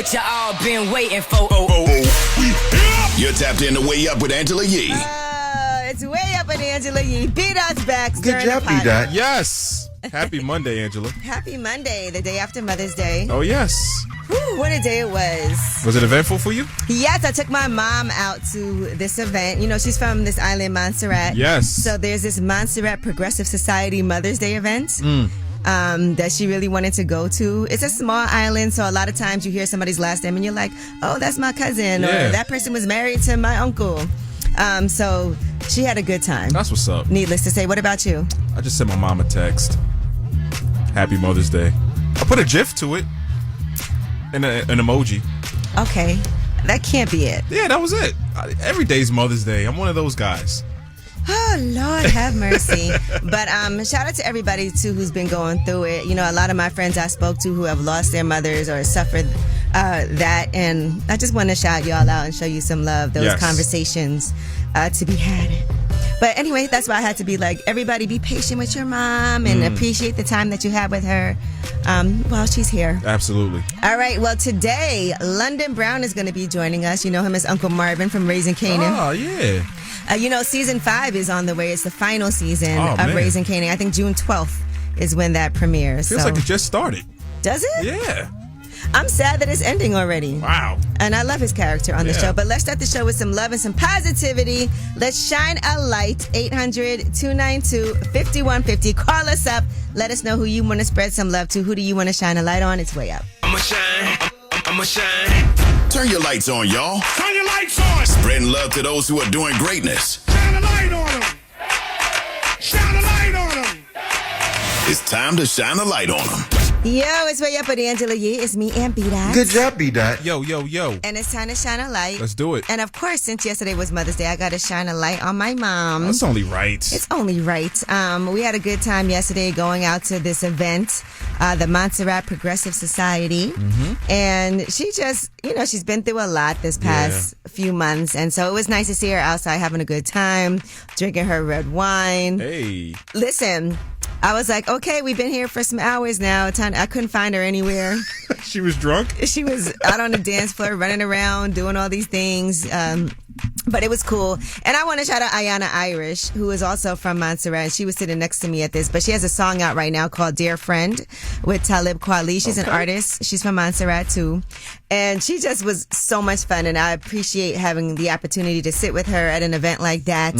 what you all been waiting for. You're tapped in to Way Up with Angela Yee. It's Way Up with Angela Yee. B-Dot's back. Good job, B-Dot. Yes. Happy Monday, Angela. Happy Monday, the day after Mother's Day. Oh, yes. Whew, what a day it was. Was it eventful for you? Yes, I took my mom out to this event. You know, she's from this island, Montserrat. Yes. So there's this Montserrat Progressive Society Mother's Day event. That she really wanted to go to. It's a small island, so a lot of times you hear somebody's last name and you're like, oh, that's my cousin, or that person was married to my uncle. So she had a good time. That's what's up. Needless to say. What about you? I just sent my mom a text. Happy Mother's Day. I put a GIF to it and an emoji. Okay. That can't be it. Yeah, that was it. Every day's Mother's Day. I'm one of those guys. Oh, Lord have mercy. But shout out to everybody, too, who's been going through it. You know, a lot of my friends I spoke to who have lost their mothers or suffered that. And I just want to shout y'all out and show you some love. Those conversations to be had. But anyway, that's why I had to be like, everybody be patient with your mom and appreciate the time that you have with her while she's here. Absolutely. All right. Well, today, London Brown is going to be joining us. You know him as Uncle Marvin from Raising Kanan. Oh, yeah. You know, season 5 is on the way. It's the final season of Raising Kanan. I think June 12th is when that premieres. Feels like it just started. Does it? Yeah. I'm sad that it's ending already. Wow. And I love his character on the show. But let's start the show with some love and some positivity. Let's shine a light. 800-292-5150. Call us up. Let us know who you want to spread some love to. Who do you want to shine a light on? It's Way Up. I'ma shine. Turn your lights on, y'all. Turn your lights on. Spreading love to those who are doing greatness. Shine a light on them. Shine a light on them. It's time to shine a light on them. Yo, it's Way Up with Angela Yee. It's me and B-Dot. Good job, B-Dot. Yo. And it's time to shine a light. Let's do it. And of course, since yesterday was Mother's Day, I got to shine a light on my mom. That's only right. It's only right. We had a good time yesterday going out to this event, the Montserrat Progressive Society. And she just, you know, she's been through a lot this past few months. And so it was nice to see her outside having a good time, drinking her red wine. Hey. Listen, I was like, okay, we've been here for some hours now. I couldn't find her anywhere. She was drunk? She was out on the dance floor, running around, doing all these things. But it was cool. And I want to shout out Ayana Irish, who is also from Montserrat. She was sitting next to me at this, but she has a song out right now called Dear Friend with Talib Kweli. She's an artist. She's from Montserrat too. And she just was so much fun. And I appreciate having the opportunity to sit with her at an event like that.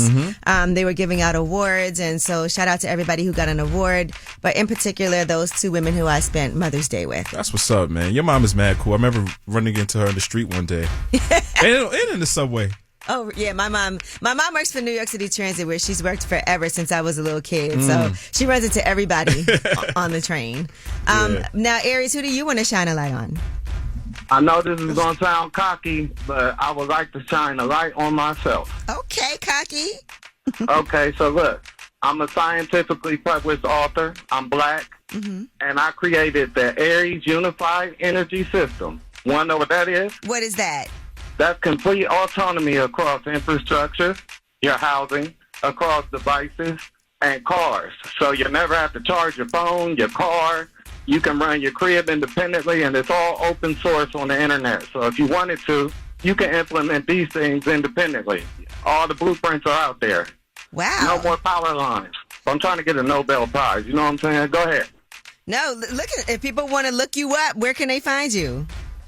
They were giving out awards. And so shout out to everybody who got an award. But in particular, those two women who I spent Mother's Day with. That's what's up, man. Your mom is mad cool. I remember running into her in the street one day. and in the subway. Oh, yeah, my mom works for New York City Transit, where she's worked forever since I was a little kid. So she runs into everybody on the train. Now, Aries, who do you want to shine a light on? I know this is going to sound cocky, but I would like to shine a light on myself. Okay, cocky. Okay, so look, I'm a scientifically published author. I'm black, and I created the Aries Unified Energy System. Want to know what that is? What is that? That's complete autonomy across infrastructure, your housing, across devices, and cars. So you never have to charge your phone, your car. You can run your crib independently, and it's all open source on the internet. So if you wanted to, you can implement these things independently. All the blueprints are out there. Wow. No more power lines. I'm trying to get a Nobel Prize. You know what I'm saying? Go ahead. No, look, if people want to look you up, where can they find you?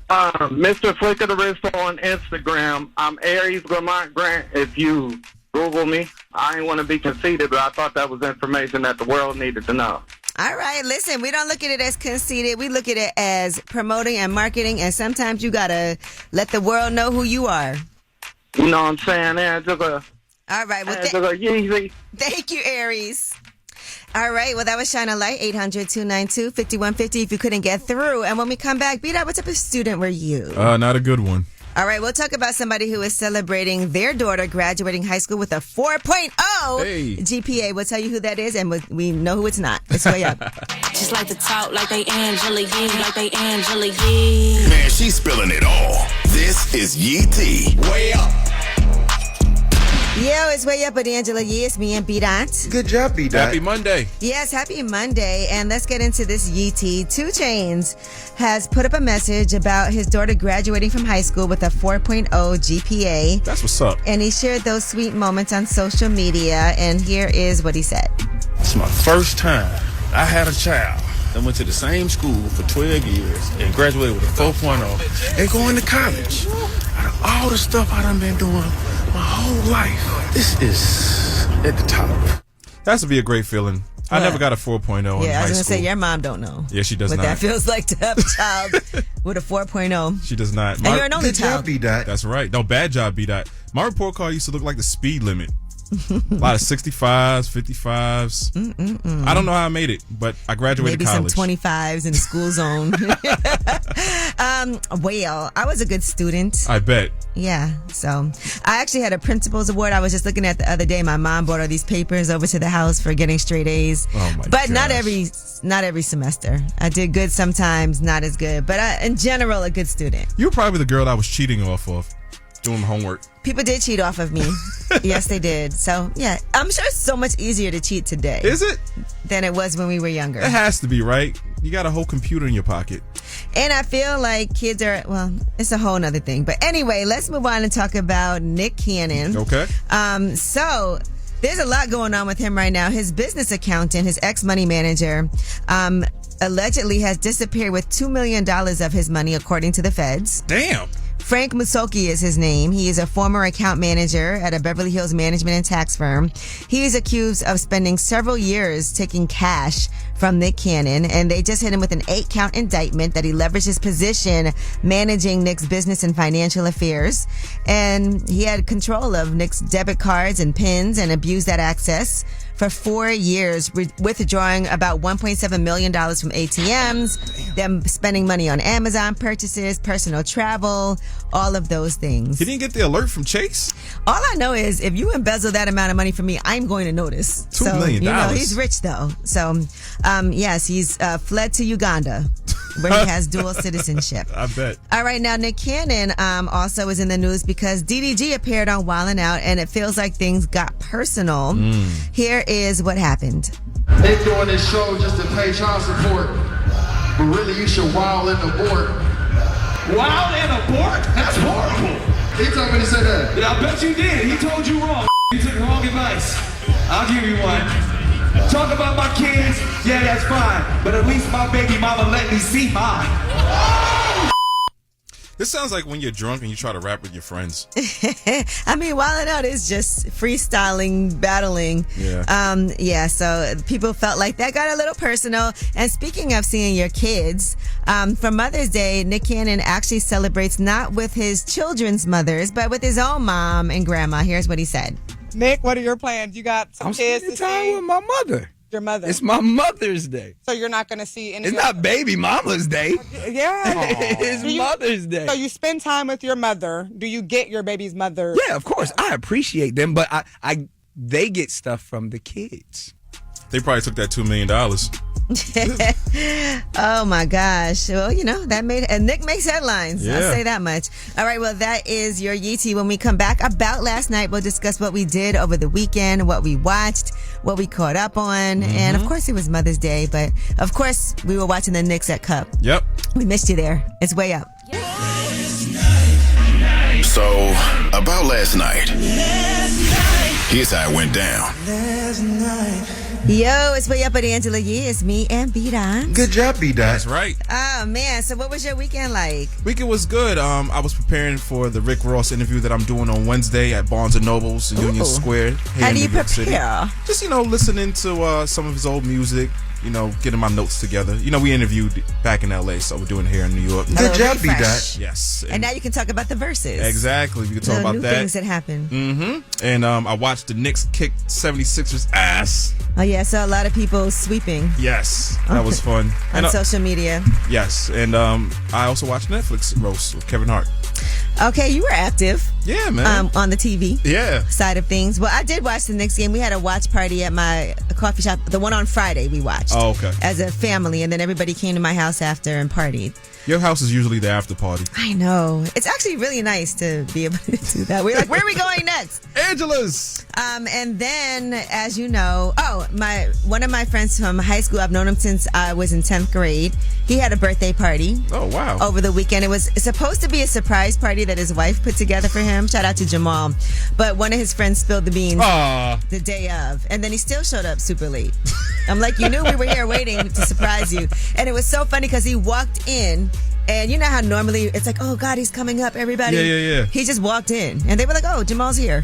Mr. Flick of the Wrist on Instagram. I'm Aries Lamont Grant. If you Google me, I ain't want to be conceited, but I thought that was information that the world needed to know. All right, listen, we don't look at it as conceited. We look at it as promoting and marketing, and sometimes you got to let the world know who you are. You know what I'm saying, Angela? All right, well, thank you, Aries. All right, well, that was Shine a Light, 800-292-5150 if you couldn't get through. And when we come back, B-Dot, what type of student were you? Not a good one. All right, we'll talk about somebody who is celebrating their daughter graduating high school with a 4.0 GPA. We'll tell you who that is, and we know who it's not. It's Way Up. Just like to talk like they Angela Yee, like they Angela Yee. Man, she's spilling it all. This is Yee T. Way Up. Yo, it's Way Up with Angela Yee. It's me and B-Dot. Good job, B-Dot. Happy Monday. Yes, happy Monday. And let's get into this Yeetie. 2 Chainz has put up a message about his daughter graduating from high school with a 4.0 GPA. That's what's up. And he shared those sweet moments on social media. And here is what he said. It's my first time I had a child that went to the same school for 12 years and graduated with a 4.0 and going to college. Out of all the stuff I done been doing my whole life, this is at the top. That's to be a great feeling. I never got a 4.0 in high school. Yeah, I was going to say, your mom don't know. Yeah, she does what not. that feels like to have a child with a 4.0. She does not. And you're an only Good job, child. B-Dot. That's right. No, bad job, B-Dot. My report card used to look like the speed limit. A lot of 65s, 55s. I don't know how I made it, but I graduated Maybe college. some 25s in the school zone. Well, I was a good student. I bet. Yeah, so I actually had a principal's award. I was just looking at the other day. My mom brought all these papers over to the house for getting straight A's. Oh my But not gosh. every semester. I did good sometimes, not as good. But in general, a good student. You were probably the girl I was cheating off of, doing homework. People did cheat off of me. Yes, they did. So, yeah, I'm sure it's so much easier to cheat today. Is it? Than it was when we were younger. It has to be, right? You got a whole computer in your pocket. And I feel like kids are, well, it's a whole nother thing. But anyway, let's move on and talk about Nick Cannon. Okay. So there's a lot going on with him right now. His business accountant, his ex-money manager, allegedly has disappeared with $2 million of his money, according to the feds. Damn. Frank Musoki is his name. He is a former account manager at a Beverly Hills management and tax firm. He is accused of spending several years taking cash from Nick Cannon, and they just hit him with an 8-count indictment that he leveraged his position managing Nick's business and financial affairs. And he had control of Nick's debit cards and PINs and abused that access for 4 years, withdrawing about $1.7 million from ATMs, them spending money on Amazon purchases, personal travel, all of those things. He didn't get the alert from Chase? All I know is if you embezzle that amount of money from me, I'm going to notice. $2 million. You know, he's rich though. So, yes, he's fled to Uganda, where he has dual citizenship. I bet. All right, now Nick Cannon also is in the news because DDG appeared on Wildin' Out, and it feels like things got personal. Here is what happened. They doing this show just to pay child support, but really you should wild and abort. Wild and abort? That's horrible. He told me to say that. Yeah, I bet you did. He told you wrong. You took wrong advice. I'll give you one. Talk about my kids, yeah, that's fine. But at least my baby mama let me see mine. This sounds like when you're drunk and you try to rap with your friends. I mean, Wildin' Out is just freestyling, battling. Yeah. So people felt like that got a little personal. And speaking of seeing your kids, for Mother's Day, Nick Cannon actually celebrates not with his children's mothers, but with his own mom and grandma. Here's what he said. Nick, what are your plans? You got some kids to time see? with my mother. Your mother. It's my Mother's Day. So you're not going to see any. It's not baby mama's day. Yeah. It's Mother's Day. So you spend time with your mother. Do you get your baby's mother? Yeah, of course. I appreciate them, but they get stuff from the kids. They probably took that $2 million. Oh my gosh. Well, you know, that made, and Nick makes headlines. Yeah. I'll say that much. All right. Well, that is your Yeetie. When we come back about last night, we'll discuss what we did over the weekend, what we watched, what we caught up on. And of course it was Mother's Day, but of course we were watching the Knicks at Cup. Yep. We missed you there. It's Way Up. So, about last night. Here's how it went down. Yo, it's Way Up with Angela Yee. It's me and B-Dot. Good job, B-Dot. That's right. Oh man, so what was your weekend like? Weekend was good. I was preparing for the Rick Ross interview that I'm doing on Wednesday at Barnes & Noble's in Union Square. How do you prepare? Just, listening to some of his old music, getting my notes together. We interviewed back in LA, so we're doing it here in New York. Good job, B-Dot. Yes. And now you can talk about the verses. Exactly. We can talk about new that. things that happen. Mm-hmm. And I watched the Knicks kick 76ers ass. Oh yeah, so a lot of people sweeping. Yes. That was fun. On social media. Yes. And I also watched Netflix roast with Kevin Hart. Okay, you were active. Yeah, man. On the TV Yeah. side of things. Well, I did watch the Knicks game. We had a watch party at my coffee shop. The one on Friday we watched. Oh, okay. As a family, and then everybody came to my house after and partied. Your house is usually the after party. I know. It's actually really nice to be able to do that. We're like, where are we going next? Angela's. And then, as you know, one of my friends from high school, I've known him since I was in 10th grade. He had a birthday party. Oh, wow. Over the weekend. It was supposed to be a surprise party that his wife put together for him. Shout out to Jamal. But one of his friends spilled the beans the day of. And then he still showed up super late. I'm like, you knew we were here waiting to surprise you. And it was so funny because he walked in. And you know how normally it's like, oh, God, he's coming up, everybody. Yeah. He just walked in. And they were like, oh, Jamal's here.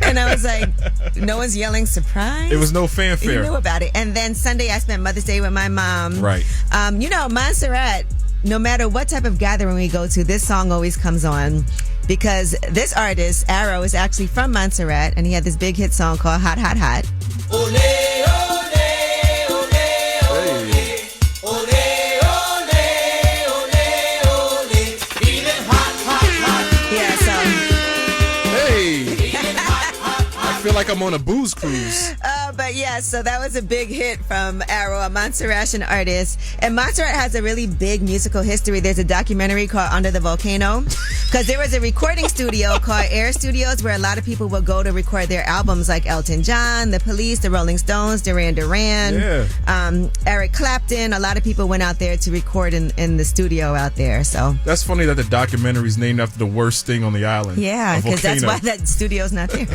And I was like, no one's yelling surprise. It was no fanfare. You knew about it. And then Sunday, I spent Mother's Day with my mom. Right. You know, Montserrat, no matter what type of gathering we go to, this song always comes on. Because this artist, Arrow, is actually from Montserrat. And he had this big hit song called Hot, Hot, Hot. Ole, ole, ole, ole, ole, Yeah, so. Hey. I feel like I'm on a booze cruise. But yeah, so that was a big hit from Arrow, a Montserratian artist. And Montserrat has a really big musical history. There's a documentary called Under the Volcano. Because there was a recording studio called Air Studios where a lot of people would go to record their albums, like Elton John, The Police, The Rolling Stones, Duran Duran, Eric Clapton. A lot of people went out there to record in the studio out there. So that's funny that the documentary is named after the worst thing on the island. Yeah, because that's why that studio's not there.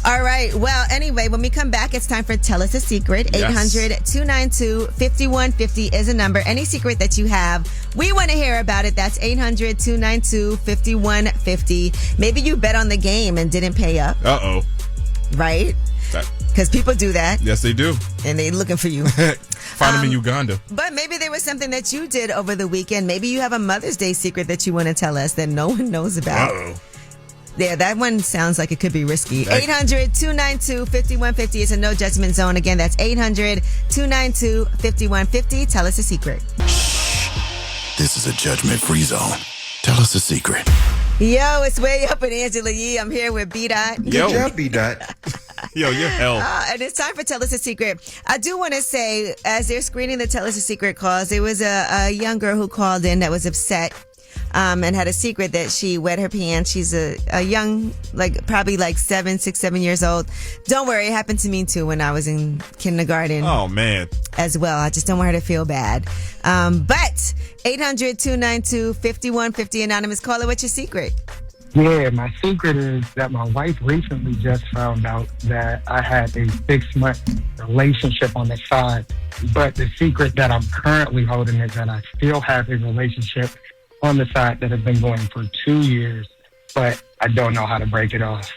All right. Well, anyway, when we come back, it's time for Tell Us a Secret. 800-292-5150 is a number. Any secret that you have, we want to hear about it. That's 800-292-5150. Maybe you bet on the game and didn't pay up. Uh-oh. Right? Because people do that. Yes, they do. And they're looking for you. Find them in Uganda. But maybe there was something that you did over the weekend. Maybe you have a Mother's Day secret that you want to tell us that no one knows about. Uh-oh. Yeah, that one sounds like it could be risky. 800-292-5150 is a no judgment zone. Again, that's 800-292-5150. Tell us a secret. Shh. This is a judgment-free zone. Tell us a secret. Yo, it's Way Up with Angela Yee. I'm here with B-Dot. Yo. Good job, B-Dot. Yo, you're hell. And it's time for Tell Us a Secret. I do want to say, as they're screening the Tell Us a Secret calls, there was a young girl who called in that was upset. And had a secret that she wet her pants. She's a young, probably 7 years old. Don't worry, it happened to me too when I was in kindergarten. Oh, man. As well. I just don't want her to feel bad. But 800-292-5150, anonymous caller, what's your secret? Yeah, my secret is that my wife recently just found out that I had a 6-month relationship on the side. But the secret that I'm currently holding is that I still have a relationship on the side that has been going for 2 years, but I don't know how to break it off.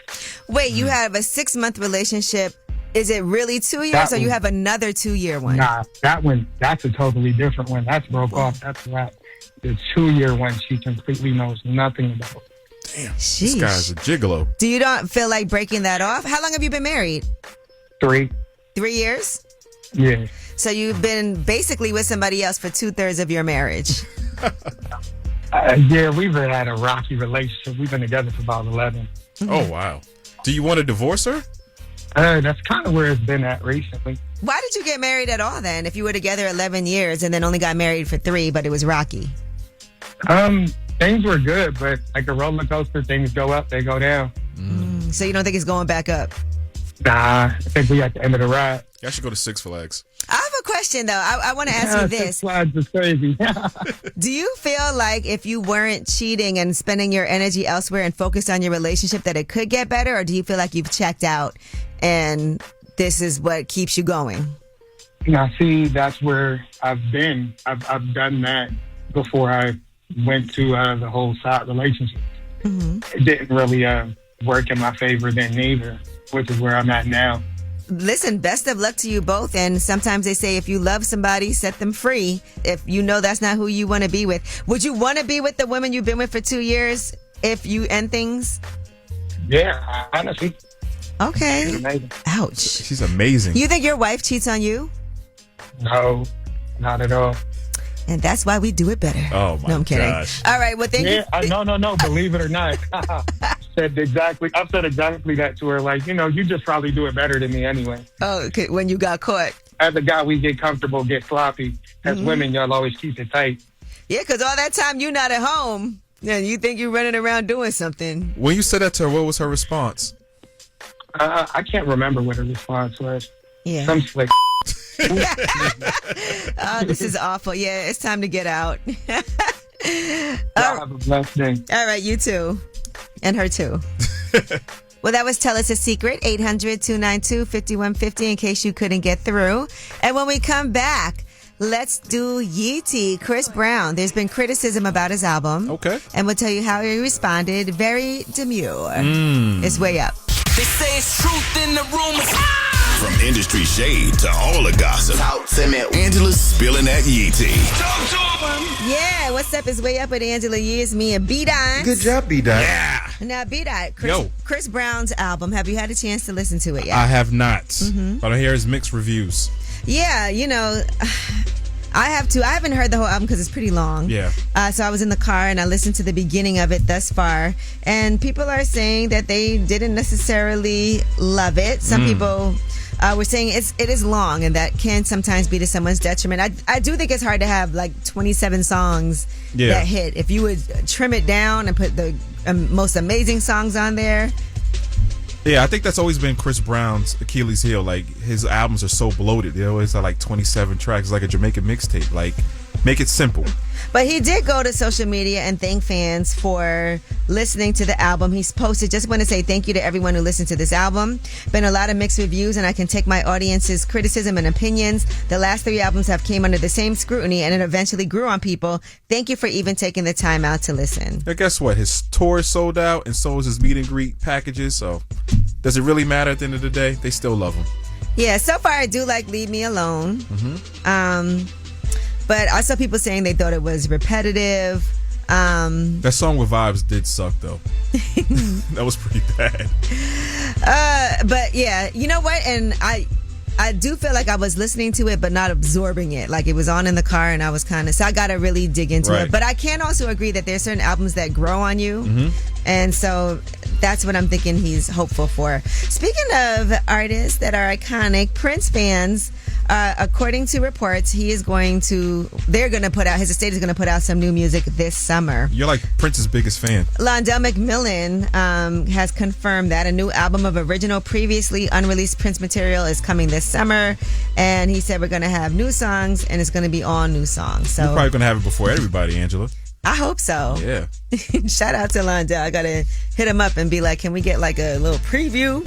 Wait, you have a 6-month relationship. Is it really 2 years, or you have another 2-year one? Nah, that's a totally different one. That's broke off. That's right. The 2-year one, she completely knows nothing about. Damn, Sheesh. This guy's a gigolo. Do you not feel like breaking that off? How long have you been married? 3. 3 years? Yeah. So you've been basically with somebody else for 2/3 of your marriage. Yeah, we've had a rocky relationship. We've been together for about 11. Oh, wow. Do you want to divorce her? That's kind of where it's been at recently. Why did you get married at all then? If you were together 11 years and then only got married for 3, but it was rocky. Things were good, but like a roller coaster, things go up, they go down. So you don't think it's going back up? Nah, I think we at the end of the ride. Y'all should go to Six Flags. I have a question though. I want to ask you this. Six Flags is crazy. Do you feel like if you weren't cheating and spending your energy elsewhere and focused on your relationship that it could get better, or do you feel like you've checked out and this is what keeps you going? Now, see, that's where I've been. I've done that before I went to the whole side relationship. It didn't really work in my favor then neither, which is where I'm at now. Listen, best of luck to you both. And sometimes they say if you love somebody, set them free. If you know that's not who you want to be with. Would you want to be with the woman you've been with for 2 years if you end things? Yeah, honestly. Okay. She's amazing. Ouch. She's amazing. You think your wife cheats on you? No, not at all. And that's why we do it better. Oh, my No, I'm kidding. gosh. All right, well, thank you. No. Believe it or not, I've said exactly that to her. Like, you just probably do it better than me anyway. Oh, okay, when you got caught. As a guy, we get comfortable, get sloppy. As women, y'all always keep it tight. Yeah, because all that time you're not at home, and you think you're running around doing something. When you said that to her, what was her response? I can't remember what her response was. Yeah. Some slick. Oh, this is awful. Yeah, it's time to get out. Y'all have a blessed day. All right, you too. And her too. Well, that was Tell Us a Secret, 800-292-5150 in case you couldn't get through. And when we come back, let's do Yeetie, Chris Brown. There's been criticism about his album. Okay. And we'll tell you how he responded. Very demure. It's way up. They say it's truth in the rumors. From industry shade to all the gossip, Angela's spilling that Yee tea. Yeah, what's up? It's Way Up with Angela Yee. It's me and B-Dot. Good job, B-Dot. Yeah. Now, B-Dot, Yo. Chris Brown's album. Have you had a chance to listen to it yet? I have not. But I hear his mixed reviews. Yeah, I have to. I haven't heard the whole album because it's pretty long. Yeah. So I was in the car and I listened to the beginning of it thus far. And people are saying that they didn't necessarily love it. Some people were saying it is long and that can sometimes be to someone's detriment. I do think it's hard to have like 27 songs that hit. If you would trim it down and put the most amazing songs on there. Yeah, I think that's always been Chris Brown's Achilles heel. Like, his albums are so bloated. They always have like 27 tracks, like a Jamaican mixtape. Like, make it simple. But he did go to social media and thank fans for listening to the album. He's posted, just want to say thank you to everyone who listened to this album. Been a lot of mixed reviews, and I can take my audience's criticism and opinions. The last 3 albums have came under the same scrutiny, and it eventually grew on people. Thank you for even taking the time out to listen. Now, guess what? His tour is sold out, and so is his meet and greet packages. So, does it really matter at the end of the day? They still love him. Yeah, so far I do like Leave Me Alone. But I saw people saying they thought it was repetitive. That song with vibes did suck, though. That was pretty bad. But yeah, you know what? And I do feel like I was listening to it, but not absorbing it. Like, it was on in the car, and I was so I got to really dig into it. But I can also agree that there's certain albums that grow on you. And so that's what I'm thinking he's hopeful for. Speaking of artists that are iconic, Prince fans, according to reports, his estate is going to put out some new music this summer. You're like Prince's biggest fan. Londell McMillan has confirmed that a new album of original, previously unreleased Prince material is coming this summer. And he said we're going to have new songs, and it's going to be all new songs. So you're probably going to have it before everybody, Angela. I hope so. Yeah. Shout out to Londell. I got to hit him up and be like, can we get like a little preview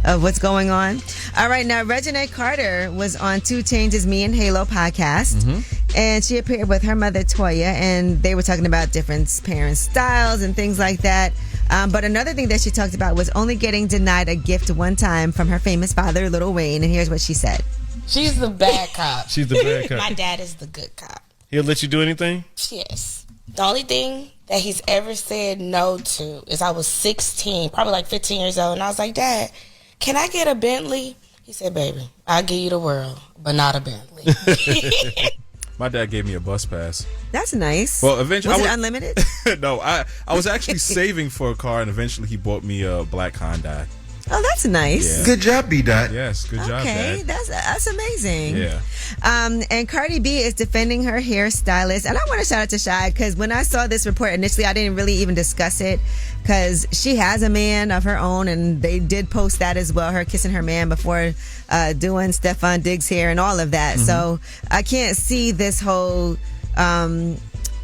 of what's going on? All right. Now, Regina Carter was on 2 Chainz's Me and Halo podcast. And she appeared with her mother, Toya. And they were talking about different parents' styles and things like that. But another thing that she talked about was only getting denied a gift one time from her famous father, Lil Wayne. And here's what she said. She's the bad cop. She's the bad cop. My dad is the good cop. He'll let you do anything? Yes. The only thing that he's ever said no to is I was 16, probably like 15 years old, and I was like, Dad, can I get a Bentley? He said, baby, I'll give you the world, but not a Bentley. My dad gave me a bus pass. That's nice. Well, eventually, was it unlimited? No, I was actually saving for a car, and eventually he bought me a black Hyundai. Oh, that's nice. Yeah. Good job, B-Dot. Yes, good job, Okay, Dad. that's amazing. Yeah. And Cardi B is defending her hairstylist. And I want to shout out to Shy, because when I saw this report initially, I didn't really even discuss it, because she has a man of her own, and they did post that as well, her kissing her man before doing Stefan Diggs' hair and all of that. So I can't see this whole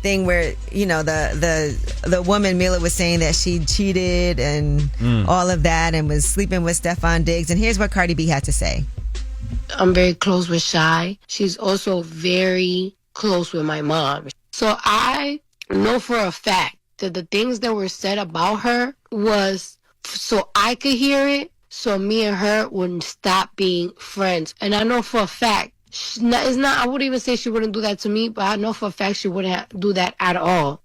thing where, the woman Mila was saying that she cheated and all of that and was sleeping with Stefan Diggs. And here's what Cardi B had to say. I'm very close with Shy. She's also very close with my mom. So I know for a fact that the things that were said about her was so I could hear it, so me and her wouldn't stop being friends. And I know for a fact, I wouldn't even say she wouldn't do that to me, but I know for a fact she wouldn't do that at all.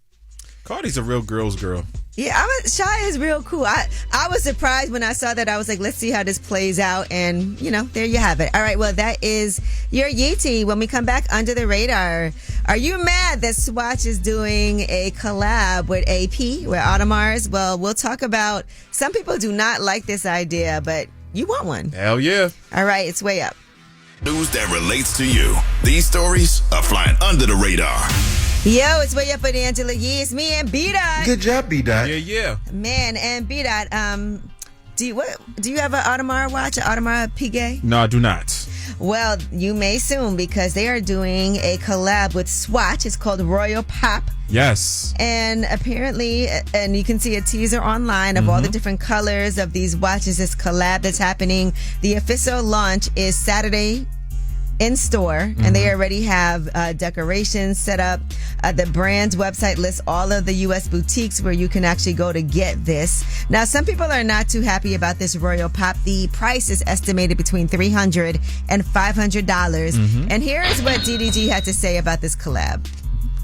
Cardi's a real girl's girl. Yeah, Shy is real cool. I was surprised when I saw that. I was like, let's see how this plays out. And, there you have it. All right, well, that is your Yeetie. When we come back under the radar, are you mad that Swatch is doing a collab with AP, with Audemars? Well, we'll talk about, some people do not like this idea, but you want one. Hell yeah. All right, it's way up. News that relates to you. These stories are flying under the radar. Yo, it's way up with Angela Yee. It's me and B-Dot. Good job, B-Dot. Yeah. Man, and B-Dot, do you have an Audemars watch, an Audemars Piguet? No, I do not. Well, you may soon, because they are doing a collab with Swatch. It's called Royal Pop. Yes. And apparently, and you can see a teaser online of all the different colors of these watches. This collab that's happening. The official launch is Saturday in store, and they already have decorations set up. The brand's website lists all of the U.S. boutiques where you can actually go to get this. Now, some people are not too happy about this Royal Pop. The price is estimated between $300 and $500. And here is what DDG had to say about this collab.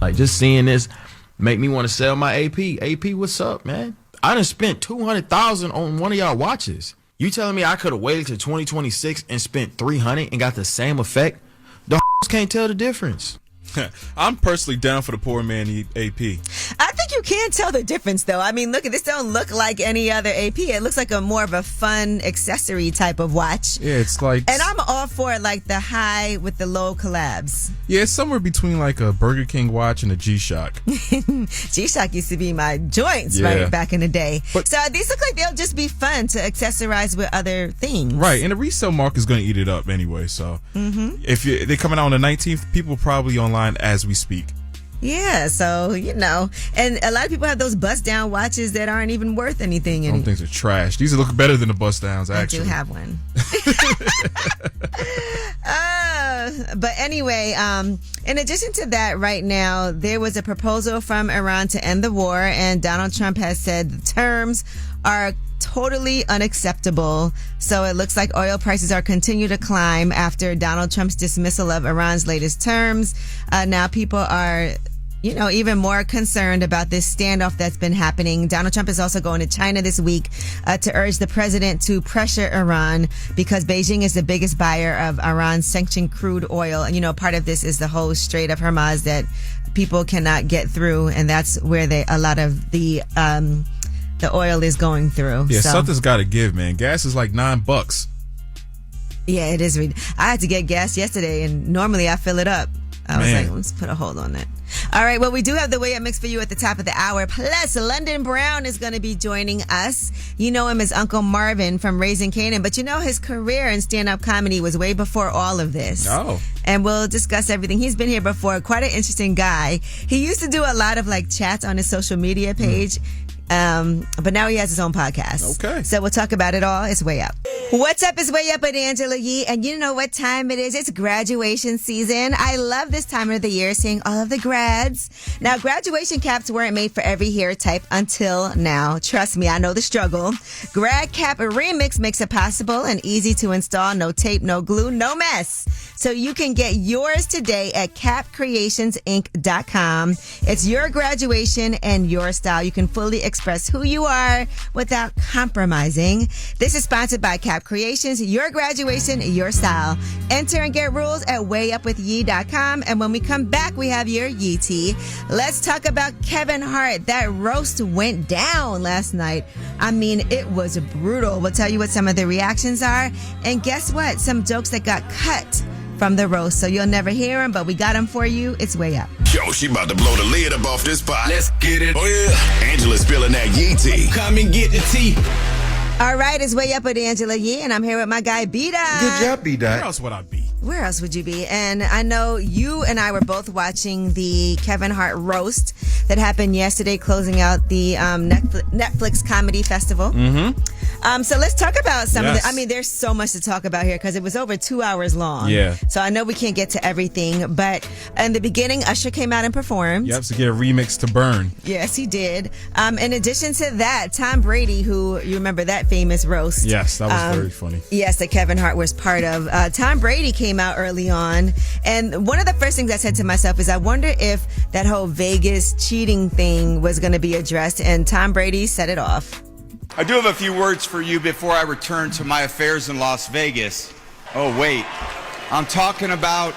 Like, just seeing this make me want to sell my AP. AP, what's up, man? I done spent $200,000 on one of y'all watches. You telling me I could have waited till 2026 and spent $300 and got the same effect? The can't tell the difference. I'm personally down for the poor man AP. I think you can tell the difference, though. I mean, look, this don't look like any other AP. It looks like a more of a fun accessory type of watch. Yeah, it's like... And I'm all for, like, the high with the low collabs. Yeah, it's somewhere between, like, a Burger King watch and a G-Shock. G-Shock used to be my joints, right, back in the day. But, so these look like they'll just be fun to accessorize with other things. Right, and the resale market is going to eat it up anyway, so... If they're coming out on the 19th, people probably online as we speak. Yeah, so, and a lot of people have those bust-down watches that aren't even worth anything. Some things are trash. These look better than the bust-downs, actually. I do have one. But anyway, in addition to that, right now, there was a proposal from Iran to end the war, and Donald Trump has said the terms are totally unacceptable. So it looks like oil prices are continue to climb after Donald Trump's dismissal of Iran's latest terms. Now people are, even more concerned about this standoff that's been happening. Donald Trump is also going to China this week to urge the president to pressure Iran, because Beijing is the biggest buyer of Iran's sanctioned crude oil. And, part of this is the whole Strait of Hormuz that people cannot get through. And that's where a lot of the oil is going through. Yeah, so something's got to give, man. Gas is like $9. Yeah, it is. I had to get gas yesterday, and normally I fill it up. I was like, let's put a hold on that. All right, well, we do have the Way Up mix for you at the top of the hour. Plus, London Brown is going to be joining us. You know him as Uncle Marvin from Raising Canaan, but his career in stand-up comedy was way before all of this. Oh. And we'll discuss everything. He's been here before. Quite an interesting guy. He used to do a lot of chats on his social media page. But now he has his own podcast. Okay. So we'll talk about it all. It's Way Up. What's up is Way Up with Angela Yee. And you know what time it is? It's graduation season. I love this time of the year, seeing all of the grads. Now, graduation caps weren't made for every hair type until now. Trust me, I know the struggle. Grad Cap Remix makes it possible and easy to install. No tape, no glue, no mess. So you can get yours today at capcreationsinc.com. It's your graduation and your style. You can fully express who you are without compromising. This is sponsored by Cap Creations, your graduation, your style. Enter and get rules at wayupwithyee.com. And when we come back, we have your Yee tea. Let's talk about Kevin Hart. That roast went down last night. I mean, it was brutal. We'll tell you what some of the reactions are. And guess what? Some jokes that got cut from the roast. So you'll never hear them, but we got them for you. It's Way Up. Yo, she about to blow the lid up off this pot. Let's get it. Oh, yeah. Angela's spilling that Yee tea. Come and get the tea. All right, it's Way Up with Angela Yee, and I'm here with my guy, B-Dot. Good job, B-Dot. Where else would I be? Where else would you be? And I know you and I were both watching the Kevin Hart roast that happened yesterday, closing out the Netflix Comedy Festival. So let's talk about some of Yes. the. I mean, there's so much to talk about here because it was over 2 hours long. Yeah. So I know we can't get to everything, but in the beginning, Usher came out and performed. Yep, to get a remix to Burn. Yes, he did. In addition to that, Tom Brady, who you remember that famous roast. Yes, that was very funny. Yes, that Kevin Hart was part of. Tom Brady came out early on, and one of the first things I said to myself is, I wonder if that whole Vegas cheating thing was going to be addressed, and Tom Brady set it off. I do have a few words for you before I return to my affairs in Las Vegas. Oh, wait. I'm talking about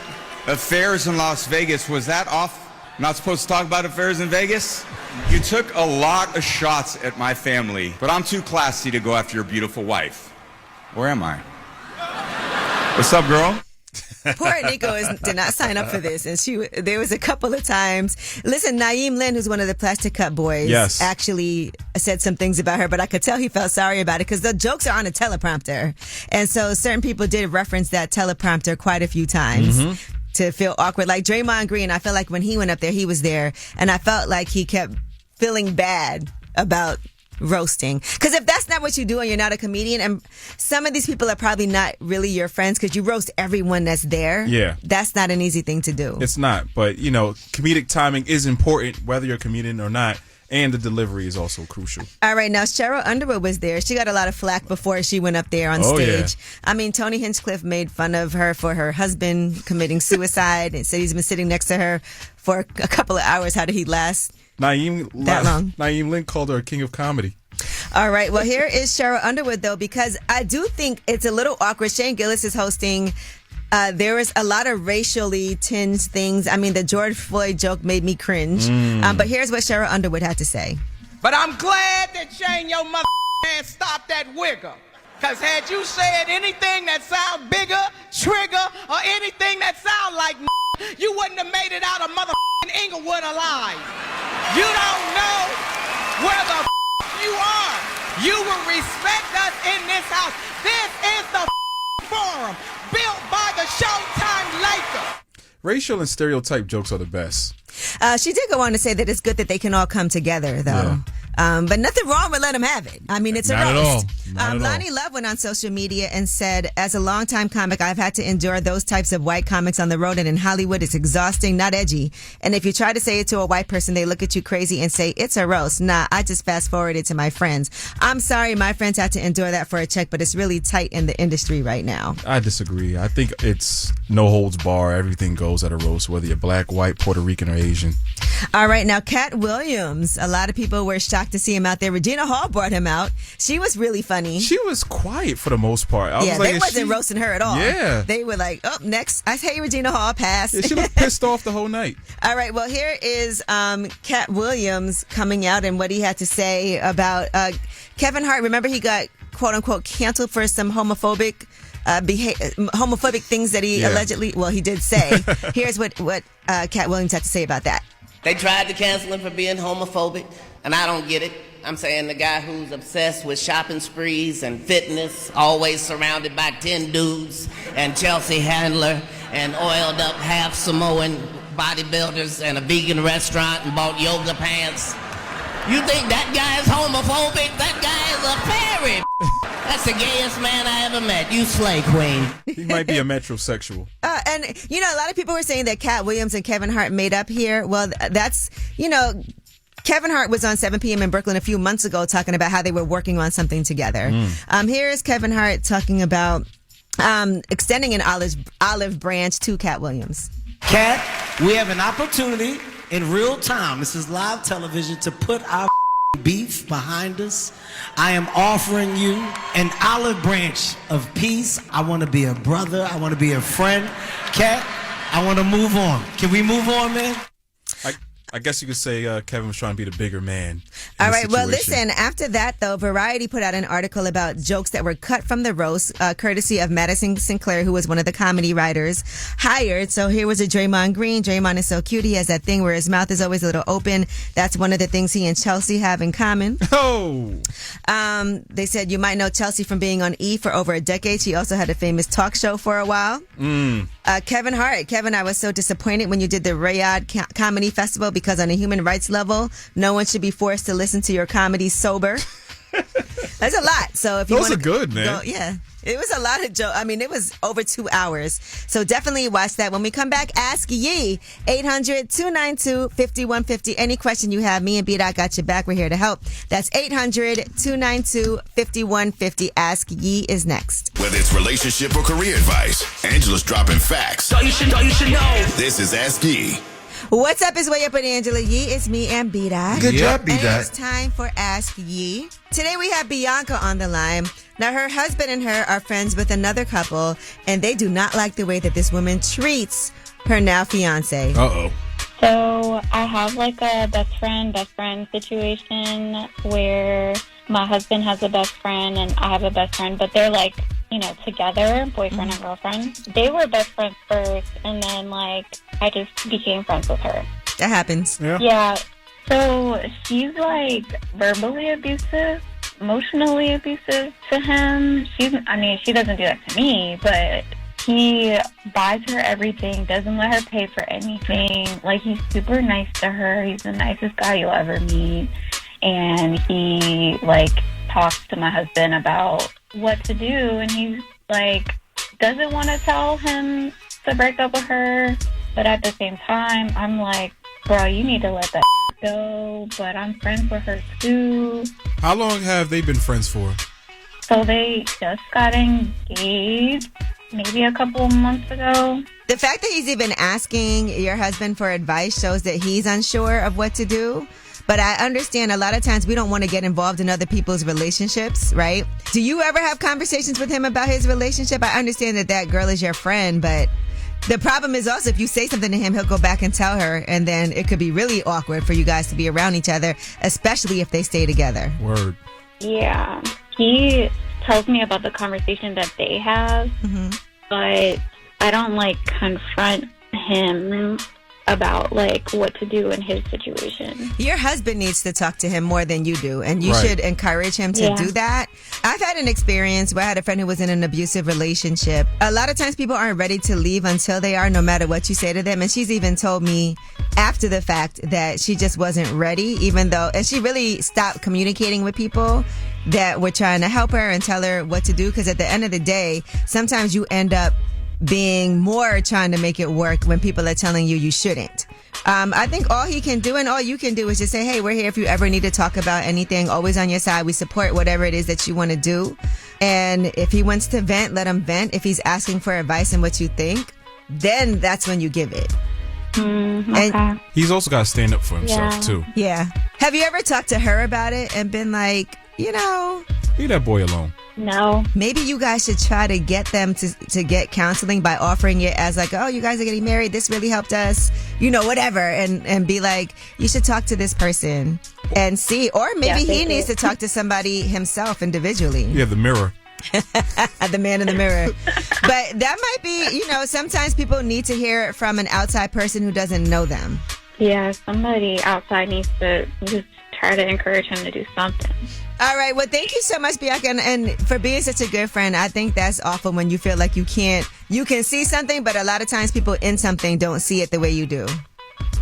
affairs in Las Vegas. Was that off? Not supposed to talk about affairs in Vegas? You took a lot of shots at my family, but I'm too classy to go after your beautiful wife. Where am I? What's up, girl? Poor Nico did not sign up for this, and there was a couple of times. Listen, Naeem Lynn, who's one of the Plastic Cup Boys, Yes. actually said some things about her, but I could tell he felt sorry about it because the jokes are on a teleprompter, and so certain people did reference that teleprompter quite a few times. To feel awkward. Like Draymond Green, I felt like when he went up there, he was there, and I felt like he kept feeling bad about roasting. Because if that's not what you do and you're not a comedian, and some of these people are probably not really your friends because you roast everyone that's there. Yeah. That's not an easy thing to do. It's not, but comedic timing is important whether you're a comedian or not, and the delivery is also crucial. All right, now Cheryl Underwood was there. She got a lot of flack before she went up there on stage. Yeah. I mean, Tony Hinchcliffe made fun of her for her husband committing suicide and said he's been sitting next to her for a couple of hours. How did he last that long? Naeem Lynn called her a king of comedy. All right, well, here is Cheryl Underwood, though, because I do think it's a little awkward. Shane Gillis is hosting. There was a lot of racially tinged things. I mean, the George Floyd joke made me cringe. But here's what Cheryl Underwood had to say. But I'm glad that Shane, your mother ass, stopped that wigger. Because had you said anything that sound bigger, trigger, or anything that sound like you wouldn't have made it out of Inglewood alive. You don't know where the you are. You will respect us in this house. This is the forum built by the Showtime Lakers. Racial and stereotype jokes are the best. She did go on to say that it's good that they can all come together, though. Yeah. But nothing wrong with letting them have it. I mean, it's a Not at all. roast. Not at Lonnie Love went on social media and said, as a longtime comic, I've had to endure those types of white comics on the road and in Hollywood. It's exhausting, not edgy. And if you try to say it to a white person, they look at you crazy and say, it's a roast. Nah, I just fast forwarded to my friends. I'm sorry my friends had to endure that for a check, but it's really tight in the industry right now. I disagree. I think it's no holds bar. Everything goes at a roast, whether you're black, white, Puerto Rican, or Asian. All right, now Cat Williams. A lot of people were shocked to see him out there. Regina Hall brought him out. She was really funny. She was quiet for the most part. Yeah, they wasn't roasting her at all. Yeah. They were like, oh, next. I say Regina Hall, pass. Yeah, she looked pissed off the whole night. All right, well, here is Cat Williams coming out and what he had to say about Kevin Hart. Remember, he got, quote unquote, canceled for some homophobic things that he allegedly, well, he did say. Here's what Cat Williams had to say about that. They tried to cancel him for being homophobic, and I don't get it. I'm saying the guy who's obsessed with shopping sprees and fitness, always surrounded by 10 dudes and Chelsea Handler and oiled up half Samoan bodybuilders and a vegan restaurant and bought yoga pants. You think that guy is homophobic? That guy is a fairy. That's the gayest man I ever met. You slay queen. He might be a metrosexual. And, a lot of people were saying that Cat Williams and Kevin Hart made up here. Well, that's, Kevin Hart was on 7 p.m. in Brooklyn a few months ago talking about how they were working on something together. Here is Kevin Hart talking about extending an olive branch to Cat Williams. Cat, we have an opportunity in real time. This is live television to put our beef behind us. I am offering you an olive branch of peace. I want to be a brother. I want to be a friend. Cat, I want to move on. Can we move on, man? I guess you could say Kevin was trying to be the bigger man. All right. Well, listen, after that, though, Variety put out an article about jokes that were cut from the roast, courtesy of Madison Sinclair, who was one of the comedy writers hired. So here was a Draymond Green. Draymond is so cute. He has that thing where his mouth is always a little open. That's one of the things he and Chelsea have in common. Oh. They said you might know Chelsea from being on E! For over a decade. She also had a famous talk show for a while. Kevin Hart. Kevin, I was so disappointed when you did the Riyadh Comedy Festival because on a human rights level, no one should be forced to listen to your comedy sober. That's a lot. So if you Those want are good, man. yeah. It was a lot of jokes. I mean, it was over 2 hours. So definitely watch that. When we come back, Ask Yee. 800-292-5150. Any question you have, me and B-Dot got your back. We're here to help. That's 800-292-5150. Ask Yee is next. Whether it's relationship or career advice, Angela's dropping facts. So you should know. This is Ask Yee. What's up? It's Way Up with Angela Yee. It's me and B-Dot. Good job, And B-Dot. it's time for Ask Yee. Today we have Bianca on the line. Now, her husband and her are friends with another couple, and they do not like the way that this woman treats her now fiance. Uh-oh. So I have like a best friend situation where my husband has a best friend and I have a best friend, but they're like, together, boyfriend and girlfriend. They were best friends first, and then like I just became friends with her. That happens. Yeah. So she's like verbally abusive, emotionally abusive to him. She doesn't do that to me, but he buys her everything, doesn't let her pay for anything. Like, he's super nice to her. He's the nicest guy you'll ever meet. And he like talks to my husband about what to do, and he's like doesn't want to tell him to break up with her, but at the same time I'm like, bro, you need to let that go, but I'm friends with her too. How long have they been friends for? So they just got engaged maybe a couple of months ago. The fact that he's even asking your husband for advice shows that he's unsure of what to do. But I understand a lot of times we don't want to get involved in other people's relationships, right? Do you ever have conversations with him about his relationship? I understand that girl is your friend, but the problem is also if you say something to him, he'll go back and tell her, and then it could be really awkward for you guys to be around each other, especially if they stay together. Word. Yeah. He tells me about the conversation that they have, but I don't like confront him about like what to do in his situation. Your husband needs to talk to him more than you do, and you Right. should encourage him to do that. I've had an experience where I had a friend who was in an abusive relationship. A lot of times people aren't ready to leave until they are, no matter what you say to them. And she's even told me after the fact that she just wasn't ready, even though, and she really stopped communicating with people that were trying to help her and tell her what to do. Because at the end of the day, sometimes you end up being more trying to make it work when people are telling you you shouldn't. I think all he can do and all you can do is just say, hey, we're here if you ever need to talk about anything, always on your side. We support whatever it is that you want to do. And if he wants to vent, let him vent. If he's asking for advice and what you think, then that's when you give it. Okay. And He's also got to stand up for himself, Yeah. too. yeah. Have you ever talked to her about it and been like, Leave that boy alone. No. maybe you guys should try to get them to get counseling by offering it as like, oh, you guys are getting married. This really helped us, whatever. And be like, you should talk to this person and see. Or maybe he needs to talk to somebody himself individually. Yeah, the mirror. The man in the mirror. But that might be, sometimes people need to hear it from an outside person who doesn't know them. Yeah, somebody outside needs to just try to encourage him to do something. All right. Well, thank you so much, Bianca, and for being such a good friend. I think that's awful when you feel like you can see something, but a lot of times people in something don't see it the way you do.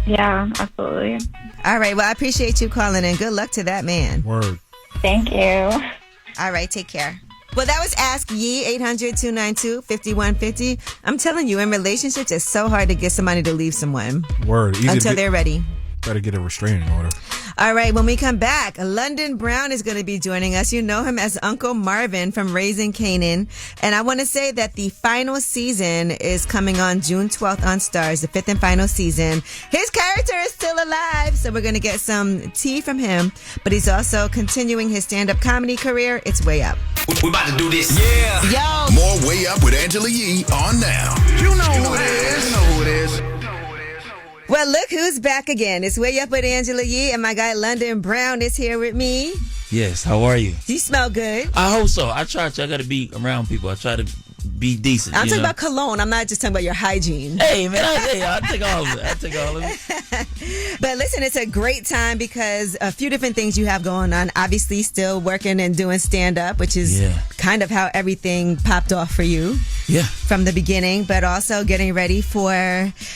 Yeah, absolutely. All right. Well, I appreciate you calling, and good luck to that man. Word. Thank you. All right. Take care. Well, that was Ask Yee, 800-292-5150. I'm telling you, in relationships, it's so hard to get somebody to leave someone Word. until they're ready. Better get a restraining order. All right, when we come back, London Brown is going to be joining us. You know him as Uncle Marvin from Raising Canaan. And I want to say that the final season is coming on June 12th on Starz, the 5th and final season. His character is still alive, so we're going to get some tea from him. But he's also continuing his stand-up comedy career. It's Way Up. We're about to do this. Yeah. Yo. More Way Up with Angela Yee on now. You know who it is. You know who it is. Well, look who's back again. It's Way Up with Angela Yee, and my guy London Brown is here with me. Yes, how are you? You smell good. I hope so. I got to be around people. I try to be decent. I'm talking about cologne. I'm not just talking about your hygiene. Hey, man, I take all of it. But listen, it's a great time because a few different things you have going on. Obviously, still working and doing stand-up, which is kind of how everything popped off for you. Yeah. From the beginning, but also getting ready for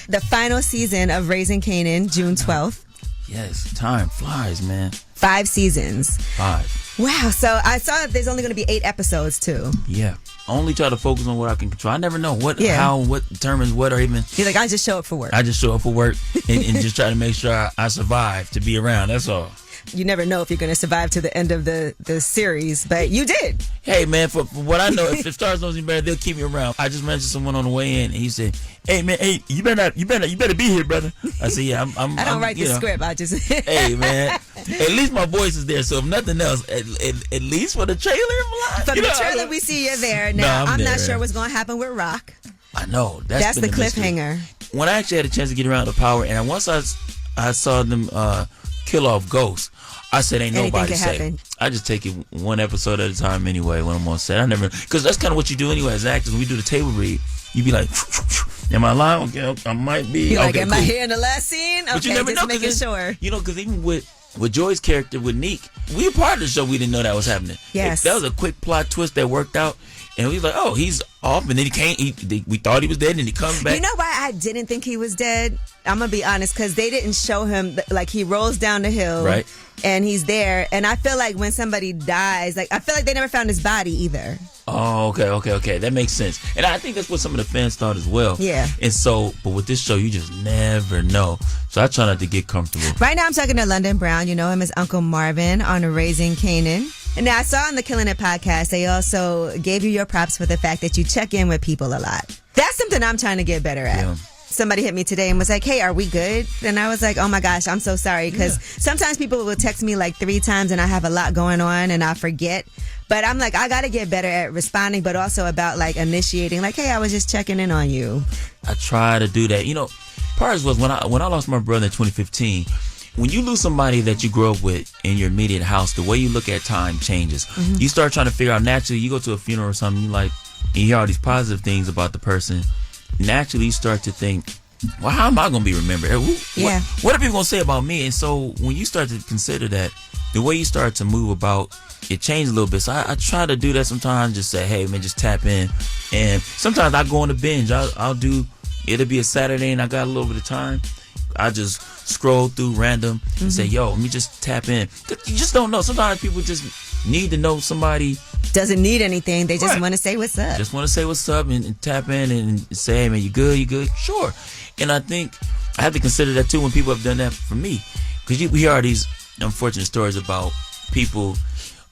the final season of Raising Canaan, June 12th. Yes, time flies, man. 5 seasons. 5. Wow. So I saw that there's only going to be 8 episodes too. Yeah. Only try to focus on what I can control. I never know what determines what, or even. You're like, I just show up for work. I just show up for work and just try to make sure I survive to be around. That's all. You never know if you're going to survive to the end of the series, but you did. Hey, man, for what I know, if Stars knows any better, they'll keep me around. I just mentioned someone on the way in, and he said, "Hey, man, hey, you better be here, brother." I said, "Yeah, I'm." I don't write the script. I just. Hey, man, at least my voice is there. So if nothing else, at least for the trailer, from the trailer, we see you there. Now I'm not sure what's going to happen with Rock. I know that's the cliffhanger. When I actually had a chance to get around the power, and once I saw them kill off Ghost, I said, ain't nobody safe. I just take it one episode at a time anyway when I'm on set. I never, because that's kind of what you do anyway as actors. When we do the table read, you be like, am I lying? Okay, I might be. You're like, okay, am I here in the last scene? Okay, but you never just know, making sure. You know, because even with Joy's character with Neek, we were part of the show. We didn't know that was happening. Yes. That was a quick plot twist that worked out. And we was like, oh, he's off. And then he can't. We thought he was dead, and he comes back. You know why I didn't think he was dead? I'm going to be honest, because they didn't show him, like, he rolls down the hill. Right. And he's there. And I feel like when somebody dies, like, I feel like they never found his body either. Oh, okay. That makes sense. And I think that's what some of the fans thought as well. Yeah. And so, but with this show, you just never know. So I try not to get comfortable. Right now, I'm talking to London Brown. You know him as Uncle Marvin on Raising Canaan. And now I saw on the Killing It podcast, they also gave you your props for the fact that you check in with people a lot. That's something I'm trying to get better at. Yeah. Somebody hit me today and was like, hey, are we good? And I was like, oh my gosh, I'm so sorry. Because sometimes people will text me like 3 times and I have a lot going on and I forget. But I'm like, I got to get better at responding, but also about like initiating, like, hey, I was just checking in on you. I try to do that. You know, part of it was when I lost my brother in 2015. When you lose somebody that you grew up with in your immediate house, the way you look at time changes. Mm-hmm. You start trying to figure out, naturally, you go to a funeral or something, you hear all these positive things about the person. Naturally, you start to think, well, how am I going to be remembered? What are people going to say about me? And so when you start to consider that, the way you start to move about, it changed a little bit. So I try to do that sometimes, just say, hey, man, just tap in. And sometimes I go on a binge. I'll do, it'll be a Saturday and I got a little bit of time. I just scroll through random and say, yo, let me just tap in. You just don't know. Sometimes people just need to know somebody. Doesn't need anything. They just want to say what's up. Just want to say what's up and tap in and say, hey, man, you good? You good? Sure. And I think I have to consider that too when people have done that for me. Because we hear all these unfortunate stories about people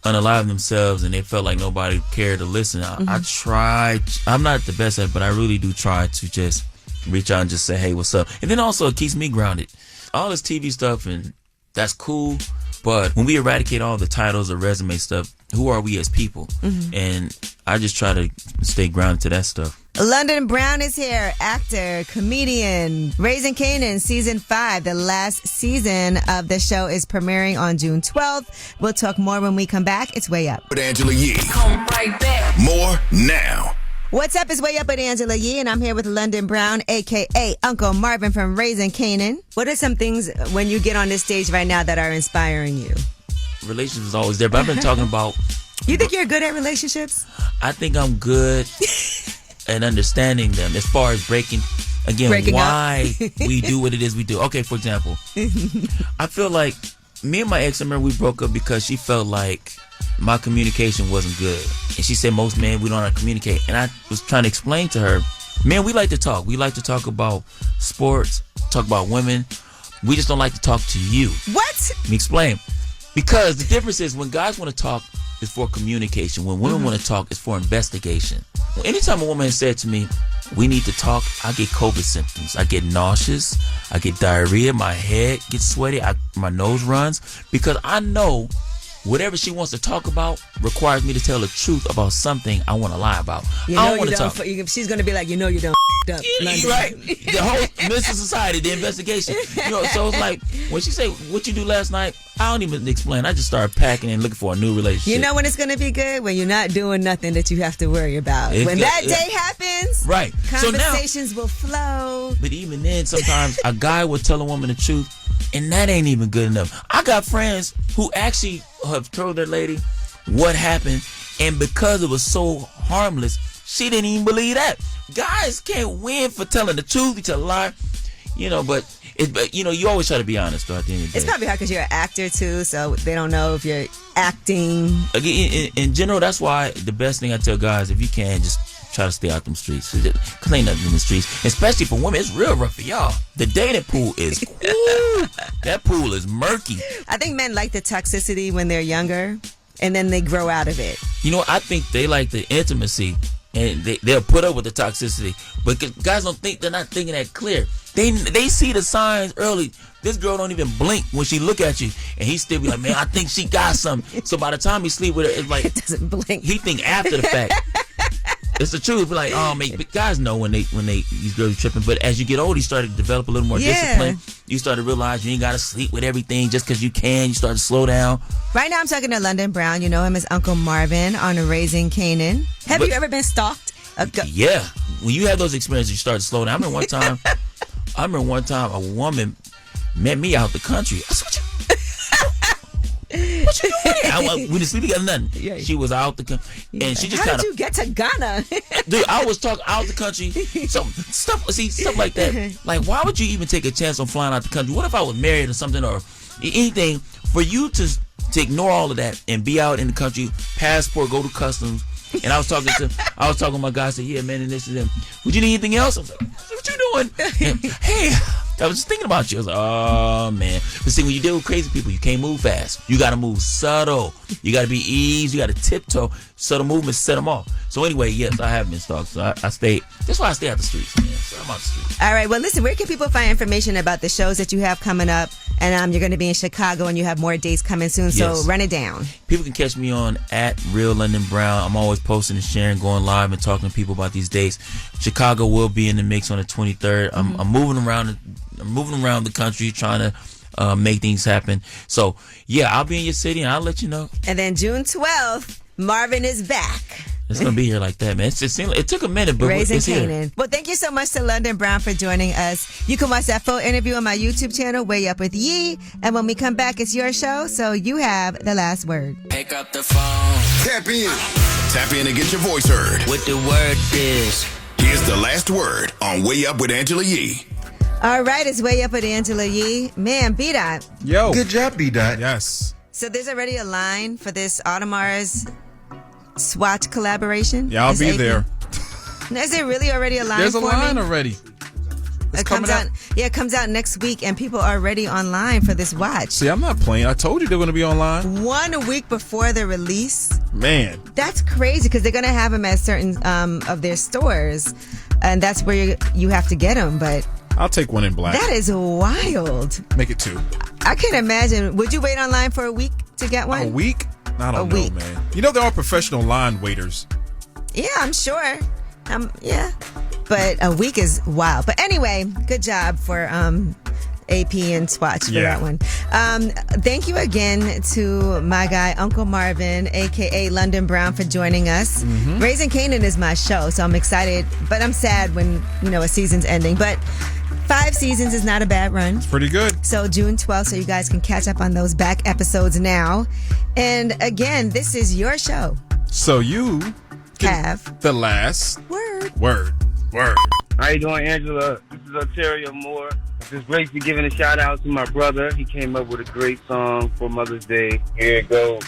unalive themselves and they felt like nobody cared to listen. I try. I'm not the best at it, but I really do try to just reach out and just say, hey, what's up? And then also it keeps me grounded. All this TV stuff, and that's cool, but when we eradicate all the titles or resume stuff, who are we as people? And I just try to stay grounded to that stuff. London Brown is here, actor, comedian. Raising Canaan season 5, the last season of the show, is premiering on June 12th. We'll talk more when we come back. It's Way Up. With Angela Yee. Come right back. More now. What's up? It's Way Up with Angela Yee, and I'm here with London Brown, a.k.a. Uncle Marvin from Raising Canaan. What are some things when you get on this stage right now that are inspiring you? Relationships is always there, but I've been talking about... You think you're good at relationships? I think I'm good at understanding them as far as breaking why we do what it is we do. Okay, for example, I feel like me and my ex, I remember we broke up because she felt like my communication wasn't good. And she said most men, we don't know how to communicate. And I was trying to explain to her, man, we like to talk. We like to talk about sports, talk about women. We just don't like to talk to you. What? Let me explain. Because the difference is when guys want to talk, it's for communication. When women want to talk, it's for investigation. Anytime a woman has said to me, we need to talk, I get COVID symptoms. I get nauseous. I get diarrhea. My head gets sweaty. My nose runs. Because I know whatever she wants to talk about requires me to tell the truth about something I want to lie about. I don't want to talk. She's going to be like, you know you don't up. Right. The whole Mr. Society, the investigation. So it's like, when she say, what you do last night, I don't even explain. I just start packing and looking for a new relationship. You know when it's going to be good? When you're not doing nothing that you have to worry about. When that day happens, right, conversations will flow. But even then, sometimes a guy will tell a woman the truth, and that ain't even good enough. I got friends who actually have told their lady what happened, and because it was so harmless, she didn't even believe that. Guys can't win for telling the truth. You tell a lie, but But you always try to be honest though. At the end of the day, It's probably hard because you're an actor too, so they don't know if you're acting. Again, in general, that's why the best thing I tell guys, if you can, just try to stay out them streets. Cause ain't nothing in the streets, especially for women. It's real rough for y'all. The dating pool is that pool is murky. I think men like the toxicity when they're younger, and then they grow out of it. I think they like the intimacy, and they'll put up with the toxicity. But guys they're not thinking that clear. They see the signs early. This girl don't even blink when she look at you, and he still be like, man, I think she got something. So by the time he sleep with her, it's like it doesn't blink. He think after the fact. It's the truth. Be like, oh man, guys know when these girls are tripping. But as you get older, you start to develop a little more discipline. You start to realize you ain't got to sleep with everything just because you can. You start to slow down. Right now, I'm talking to London Brown. You know him as Uncle Marvin on Raising Canaan. Have you ever been stalked? Yeah. When you have those experiences, you start to slow down. I remember one time a woman met me out the country. I said, what you doing? We didn't sleep together, nothing. Yeah. She was out the country, and she just How did you get to Ghana? Dude, I was talking out the country. Stuff like that. Like, why would you even take a chance on flying out the country? What if I was married or something or anything? For you to ignore all of that and be out in the country, passport, go to customs. And I was talking to my guy. I said, yeah, man, and this and that. Would you need anything else? I was like, what you doing? And, hey, I was just thinking about you. I was like, oh, man. But see, when you deal with crazy people, you can't move fast. You got to move subtle. You got to be easy. You got to tiptoe. Subtle movements set them off. So anyway, yes, I have been stalked. So I stay. That's why I stay out the streets, man. So I'm out the streets. All right. Well, listen, where can people find information about the shows that you have coming up? And you're going to be in Chicago, and you have more dates coming soon. So run it down. People can catch me on @RealLondonBrown. I'm always posting and sharing, going live, and talking to people about these dates. Chicago will be in the mix on the 23rd. I'm moving around the country trying to make things happen. So yeah, I'll be in your city and I'll let you know. And then June 12th, Marvin is back. It's gonna be here like that, man. It took a minute, but Raising it's here. Canaan. Well, thank you so much to London Brown for joining us. You can watch that full interview on my YouTube channel, Way Up with Yee. And when we come back, it's your show, so you have the last word. Pick up the phone. Tap in. Tap in and get your voice heard. What the word is. Here's the last word on Way Up with Angela Yee. All right, it's Way Up with Angela Yee. Man, B-Dot. Yo. Good job, B-Dot. Yes. So there's already a line for this Audemars Swatch collaboration? Yeah, I'll be there. Is there really already a line There's a for line me? already. It comes out. Yeah, it comes out next week, and people are already online for this watch. See, I'm not playing. I told you they're going to be online. 1 week before the release. Man. That's crazy because they're going to have them at certain of their stores, and that's where you have to get them. But I'll take one in black. that is wild. Make it 2. I can't imagine. Would you wait online for a week to get one? A week? I don't know, man. You know there are professional line waiters. Yeah, I'm sure. Yeah. But a week is wild. But anyway, good job for AP and Swatch for that one. Thank you again to my guy, Uncle Marvin, a.k.a. London Brown, for joining us. Raising Canaan is my show, so I'm excited. But I'm sad when, a season's ending. But 5 seasons is not a bad run. It's pretty good. So June 12th, so you guys can catch up on those back episodes now. And again, this is your show. So you have the last word. How you doing, Angela? This is Ontario Moore. It's just great to be giving a shout out to my brother. He came up with a great song for Mother's Day. Here it goes.